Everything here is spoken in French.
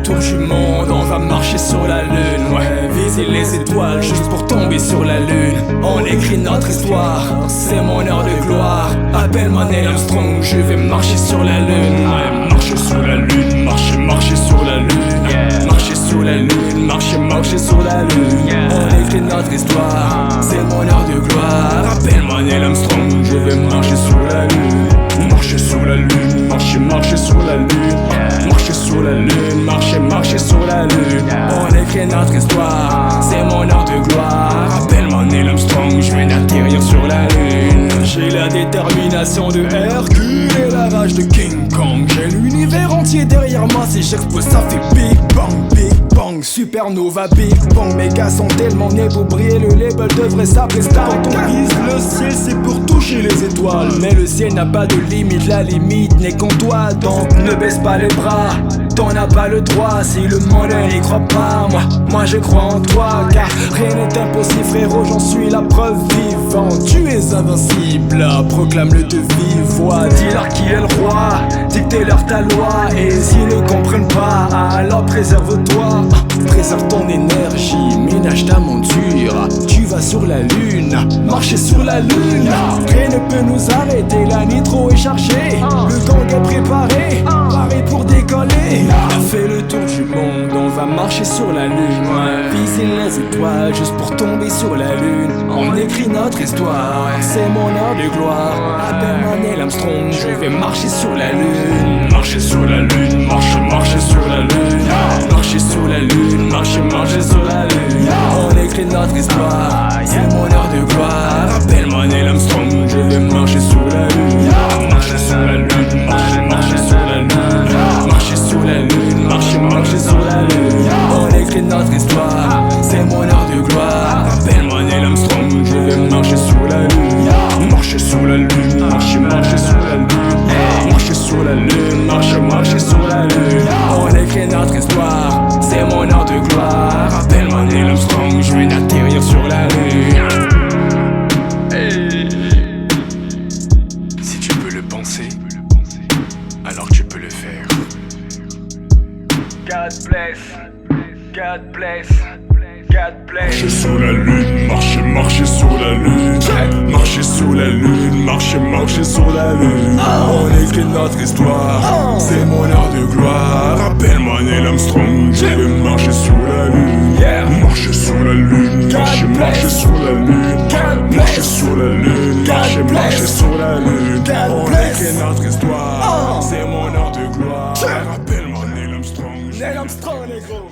le tour du monde, on va marcher sur la lune. Ouais, viser les étoiles juste pour tomber sur la lune. On écrit notre histoire, c'est mon heure de gloire. Appelle-moi Neil Armstrong, je vais marcher sur la lune. Ouais, marcher sur la lune, marcher sur la lune. Marcher sur la lune, marcher sur la lune. On écrit notre histoire, c'est mon heure de gloire. Appelle-moi Neil Armstrong, je vais marcher sur la lune. Marcher sur la lune, marcher sur la lune. Marcher sur la lune, marcher sur la lune. On écrit notre histoire, c'est mon heure de gloire. Appelle-moi Neil Armstrong, je viens d'atterrir sur la lune. J'ai la détermination de Hercule et la rage de King Kong. J'ai l'univers entier derrière moi, si j'explose ça fait Big Bang, Big Bang, Supernova, Big Bang. Mes gars sont tellement nés pour briller, le label devrait s'appeler Star. Quand on vise le ciel, c'est pour toucher les étoiles. Mais le ciel n'a pas de limite, la limite n'est qu'en toi. Donc ne baisse pas les bras, t'en as pas le droit. Si le monde n'y croit pas, moi je crois en toi. Car rien n'est impossible frérot, j'en suis la preuve vivante. Tu es invincible, proclame-le de vive voix. Dis-leur qui est le roi, dictez-leur ta loi. Et s'ils ne comprennent pas, alors préserve-toi. Préserve ton énergie, ménage ta monture. Tu vas sur la lune, marcher sur la lune. Rien ne peut nous arrêter, la nitro est chargée. Le gang est préparé, paré pour décoller. On a fait le tour du monde, on va marcher sur la lune. Viser les étoiles juste pour tomber sur la lune. On écrit notre histoire, c'est mon heure de gloire. Appelle-moi Neil Armstrong, je vais marcher sur la lune. Marcher sur la lune, marcher sur la lune. Marcher sur la lune, marcher sur la lune. On écrit notre histoire, c'est mon heure de gloire. Appelle-moi Neil Armstrong, je vais marcher sur la lune. Marcher sur la lune, marcher sur la lune. Marcher sur la lune, marcher sur la lune. On écrit notre histoire, c'est mon heure de gloire. Appelle-moi Neil Armstrong, je vais marcher sur la lune. Marcher sur la lune, marcher sur la lune. Marcher sur la lune, marcher sur la lune. On écrit notre histoire, c'est mon heure de gloire. Appelle-moi Neil Armstrong, je viens d'atterrir sur la lune. Hey. Si tu peux le penser, alors tu peux le faire. God bless, God bless, God bless. Marcher sur la lune, marcher sur la lune. Marcher sur la lune, marcher sur la lune. On écrit notre histoire, c'est mon heure de gloire. Appelle-moi Neil Armstrong, je vais marcher sur la lune. Marcher sur la lune, marcher sur la lune. Marcher sur la lune, marcher sur la lune. On écrit notre histoire, c'est mon heure de gloire. Appelle-moi Neil Armstrong. Neil Armstrong, les gros.